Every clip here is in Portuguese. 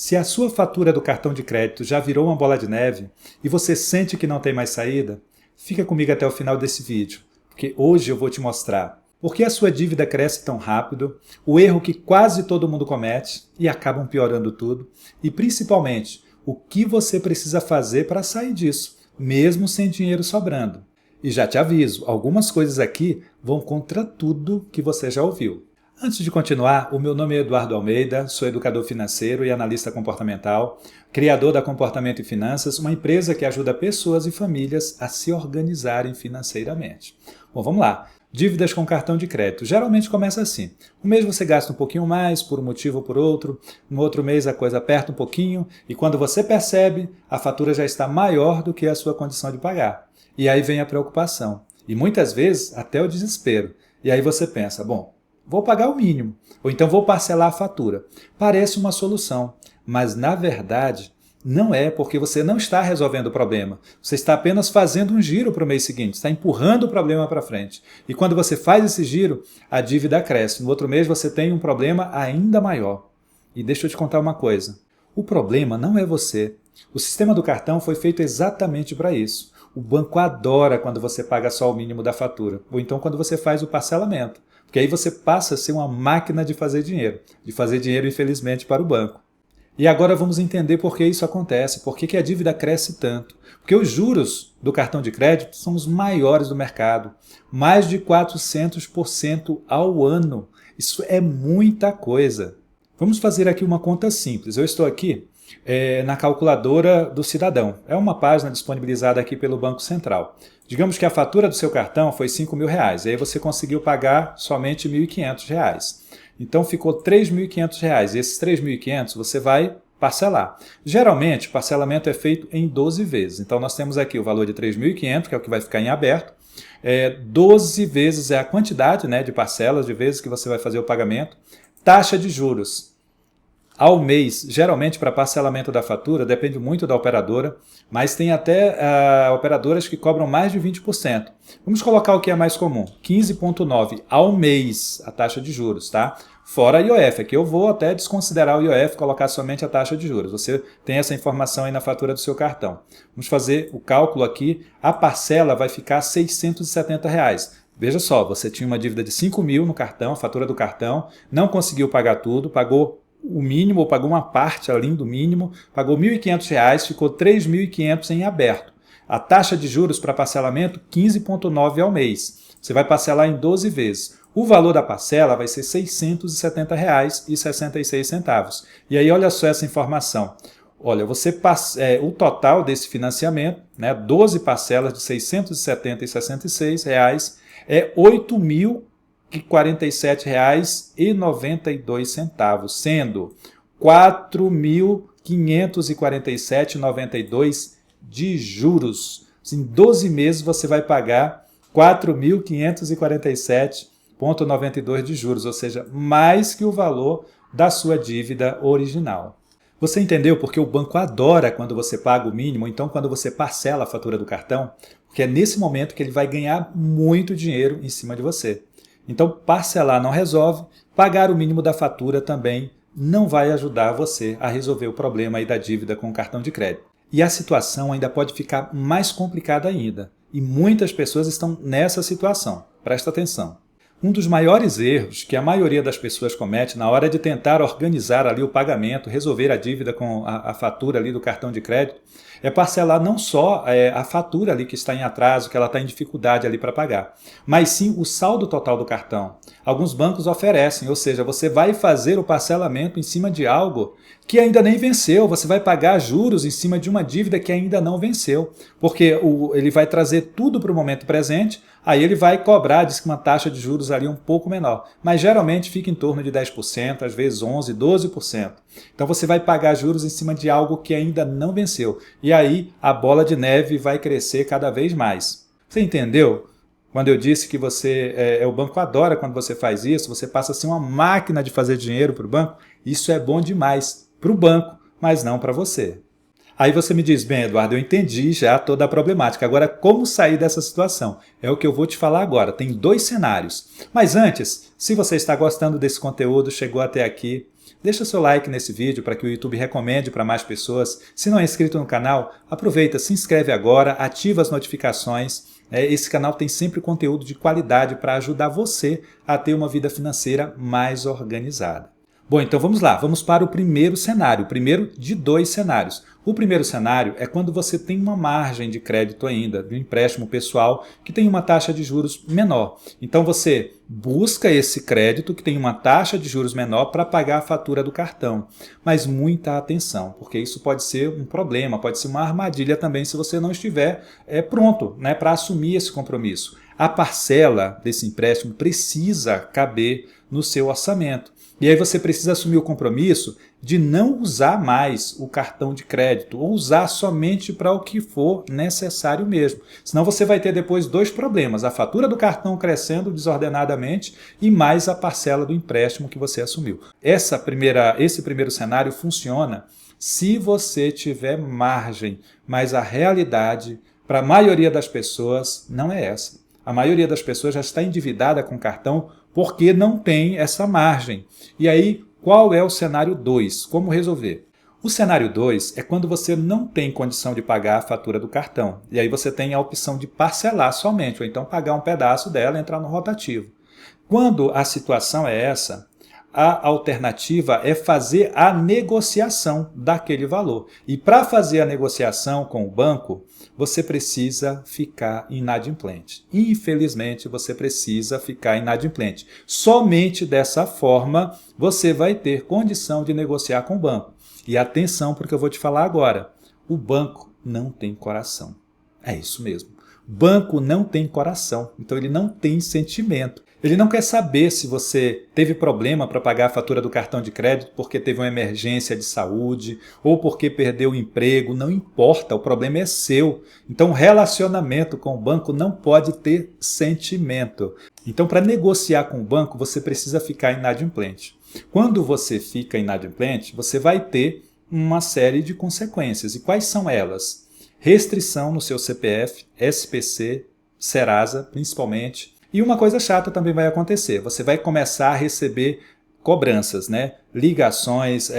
Se a sua fatura do cartão de crédito já virou uma bola de neve e você sente que não tem mais saída, fica comigo até o final desse vídeo, porque hoje eu vou te mostrar por que a sua dívida cresce tão rápido, o erro que quase todo mundo comete e acabam piorando tudo, e principalmente o que você precisa fazer para sair disso, mesmo sem dinheiro sobrando. E já te aviso, algumas coisas aqui vão contra tudo que você já ouviu. Antes de continuar, o meu nome é Eduardo Almeida, sou educador financeiro e analista comportamental, criador da Comportamento e Finanças, uma empresa que ajuda pessoas e famílias a se organizarem financeiramente. Bom, vamos lá. Dívidas com cartão de crédito. Geralmente começa assim. Um mês você gasta um pouquinho mais, por um motivo ou por outro. No outro mês a coisa aperta um pouquinho e quando você percebe, a fatura já está maior do que a sua condição de pagar. E aí vem a preocupação. E muitas vezes até o desespero. E aí você pensa, bom, vou pagar o mínimo, ou então vou parcelar a fatura. Parece uma solução, mas na verdade não é, porque você não está resolvendo o problema. Você está apenas fazendo um giro para o mês seguinte, está empurrando o problema para frente. E quando você faz esse giro, a dívida cresce. No outro mês você tem um problema ainda maior. E deixa eu te contar uma coisa. O problema não é você. O sistema do cartão foi feito exatamente para isso. O banco adora quando você paga só o mínimo da fatura, ou então quando você faz o parcelamento. Porque aí você passa a ser uma máquina de fazer dinheiro infelizmente para o banco. E agora vamos entender por que isso acontece, por que a dívida cresce tanto. Porque os juros do cartão de crédito são os maiores do mercado, mais de 400% ao ano. Isso é muita coisa. Vamos fazer aqui uma conta simples. Eu estou aqui na calculadora do cidadão. É uma página disponibilizada aqui pelo Banco Central. Digamos que a fatura do seu cartão foi R$5.000, e aí você conseguiu pagar somente R$1.500. Então ficou R$3.500, e esses R$3.500 você vai parcelar. Geralmente, o parcelamento é feito em 12 vezes. Então nós temos aqui o valor de R$3.500, que é o que vai ficar em aberto. 12 vezes é a quantidade, de parcelas, de vezes que você vai fazer o pagamento. Taxa de juros. Ao mês, geralmente para parcelamento da fatura, depende muito da operadora, mas tem até operadoras que cobram mais de 20%. Vamos colocar o que é mais comum, 15,9% ao mês a taxa de juros, tá? Fora a IOF, aqui eu vou até desconsiderar o IOF, colocar somente a taxa de juros. Você tem essa informação aí na fatura do seu cartão. Vamos fazer o cálculo aqui, a parcela vai ficar R$670. Veja só, você tinha uma dívida de R$5.000 no cartão, a fatura do cartão, não conseguiu pagar tudo, pagou o mínimo, ou pagou uma parte além do mínimo, pagou R$1.500, ficou R$3.500 em aberto. A taxa de juros para parcelamento, 15,9% ao mês. Você vai parcelar em 12 vezes. O valor da parcela vai ser R$670,66. E aí olha só essa informação. Olha, o total desse financiamento, 12 parcelas de R$670,66, é R$8.047,92, sendo R$4.547,92 de juros. Em 12 meses você vai pagar R$4.547,92 de juros, ou seja, mais que o valor da sua dívida original. Você entendeu porque o banco adora quando você paga o mínimo, então quando você parcela a fatura do cartão, porque é nesse momento que ele vai ganhar muito dinheiro em cima de você. Então, parcelar não resolve, pagar o mínimo da fatura também não vai ajudar você a resolver o problema aí da dívida com o cartão de crédito. E a situação ainda pode ficar mais complicada ainda. E muitas pessoas estão nessa situação. Presta atenção. Um dos maiores erros que a maioria das pessoas comete na hora de tentar organizar ali o pagamento, resolver a dívida com a fatura ali do cartão de crédito, é parcelar não só a fatura ali que está em atraso, que ela está em dificuldade ali para pagar, mas sim o saldo total do cartão. Alguns bancos oferecem, ou seja, você vai fazer o parcelamento em cima de algo que ainda nem venceu, você vai pagar juros em cima de uma dívida que ainda não venceu, porque ele vai trazer tudo para o momento presente, aí ele vai cobrar, diz que uma taxa de juros ali um pouco menor, mas geralmente fica em torno de 10%, às vezes 11%, 12%. Então você vai pagar juros em cima de algo que ainda não venceu, e aí a bola de neve vai crescer cada vez mais. Você entendeu? Quando eu disse que o banco adora quando você faz isso, você passa a ser uma máquina de fazer dinheiro para o banco, isso é bom demais para o banco, mas não para você. Aí você me diz, bem, Eduardo, eu entendi já toda a problemática. Agora, como sair dessa situação? É o que eu vou te falar agora. Tem 2 cenários. Mas antes, se você está gostando desse conteúdo, chegou até aqui, Deixa seu like nesse vídeo para que o YouTube recomende para mais pessoas. Se não é inscrito no canal, aproveita, se inscreve agora, ativa as notificações. Esse canal tem sempre conteúdo de qualidade para ajudar você a ter uma vida financeira mais organizada. Bom, então vamos lá, vamos para o primeiro cenário, o primeiro de 2 cenários. O primeiro cenário é quando você tem uma margem de crédito ainda, de um empréstimo pessoal que tem uma taxa de juros menor. Então você busca esse crédito que tem uma taxa de juros menor para pagar a fatura do cartão. Mas muita atenção, porque isso pode ser um problema, pode ser uma armadilha também se você não estiver pronto, né, para assumir esse compromisso. A parcela desse empréstimo precisa caber no seu orçamento. E aí você precisa assumir o compromisso de não usar mais o cartão de crédito, ou usar somente para o que for necessário mesmo. Senão você vai ter depois 2 problemas, a fatura do cartão crescendo desordenadamente e mais a parcela do empréstimo que você assumiu. Esse primeiro cenário funciona se você tiver margem, mas a realidade para a maioria das pessoas não é essa. A maioria das pessoas já está endividada com cartão porque não tem essa margem. E aí, qual é o cenário 2? Como resolver? O cenário 2 é quando você não tem condição de pagar a fatura do cartão. E aí você tem a opção de parcelar somente, ou então pagar um pedaço dela e entrar no rotativo. Quando a situação é essa, a alternativa é fazer a negociação daquele valor. E para fazer a negociação com o banco, você precisa ficar inadimplente. Infelizmente, você precisa ficar inadimplente. Somente dessa forma você vai ter condição de negociar com o banco. E atenção porque eu vou te falar agora. O banco não tem coração. É isso mesmo. Banco não tem coração, então ele não tem sentimento. Ele não quer saber se você teve problema para pagar a fatura do cartão de crédito porque teve uma emergência de saúde ou porque perdeu o emprego. Não importa, o problema é seu. Então, o relacionamento com o banco não pode ter sentimento. Então, para negociar com o banco, você precisa ficar inadimplente. Quando você fica inadimplente, você vai ter uma série de consequências. E quais são elas? Restrição no seu CPF, SPC, Serasa, principalmente. E uma coisa chata também vai acontecer, você vai começar a receber cobranças, né? Ligações,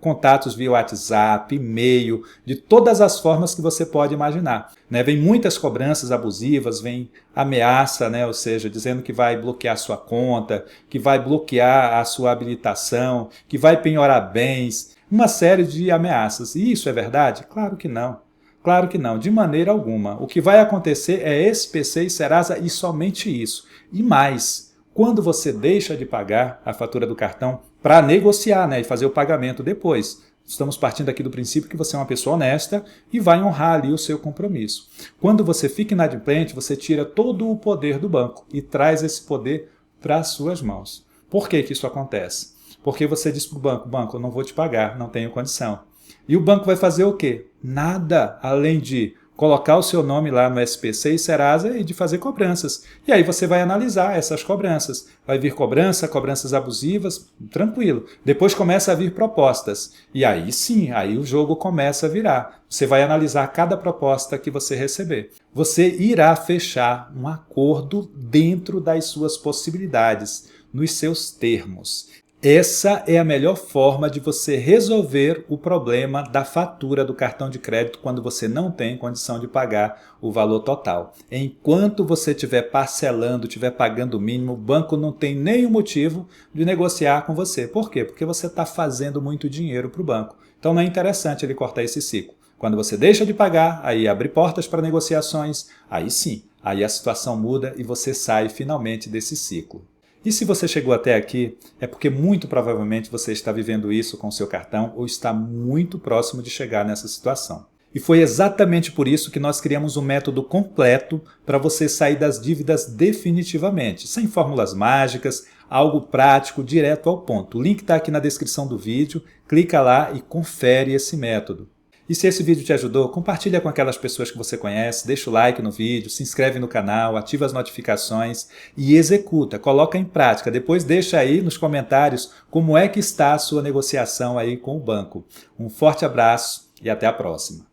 contatos via WhatsApp, e-mail, de todas as formas que você pode imaginar. Né? Vem muitas cobranças abusivas, vem ameaça, né? Ou seja, dizendo que vai bloquear a sua conta, que vai bloquear a sua habilitação, que vai penhorar bens, uma série de ameaças. E isso é verdade? Claro que não. Claro que não, de maneira alguma. O que vai acontecer é SPC e Serasa e somente isso. E mais, quando você deixa de pagar a fatura do cartão para negociar, né, e fazer o pagamento depois. Estamos partindo aqui do princípio que você é uma pessoa honesta e vai honrar ali o seu compromisso. Quando você fica inadimplente, você tira todo o poder do banco e traz esse poder para as suas mãos. Por que isso acontece? Porque você diz para o banco, banco, eu não vou te pagar, não tenho condição. E o banco vai fazer o quê? Nada, além de colocar o seu nome lá no SPC e Serasa e de fazer cobranças. E aí você vai analisar essas cobranças. Vai vir cobranças abusivas, tranquilo. Depois começa a vir propostas. E aí sim, aí o jogo começa a virar. Você vai analisar cada proposta que você receber. Você irá fechar um acordo dentro das suas possibilidades, nos seus termos. Essa é a melhor forma de você resolver o problema da fatura do cartão de crédito quando você não tem condição de pagar o valor total. Enquanto você estiver parcelando, estiver pagando o mínimo, o banco não tem nenhum motivo de negociar com você. Por quê? Porque você está fazendo muito dinheiro para o banco. Então não é interessante ele cortar esse ciclo. Quando você deixa de pagar, aí abre portas para negociações, aí sim, aí a situação muda e você sai finalmente desse ciclo. E se você chegou até aqui, é porque muito provavelmente você está vivendo isso com o seu cartão ou está muito próximo de chegar nessa situação. E foi exatamente por isso que nós criamos um método completo para você sair das dívidas definitivamente, sem fórmulas mágicas, algo prático, direto ao ponto. O link está aqui na descrição do vídeo, clica lá e confere esse método. E se esse vídeo te ajudou, compartilha com aquelas pessoas que você conhece, deixa o like no vídeo, se inscreve no canal, ativa as notificações e executa, coloca em prática. Depois deixa aí nos comentários como é que está a sua negociação aí com o banco. Um forte abraço e até a próxima.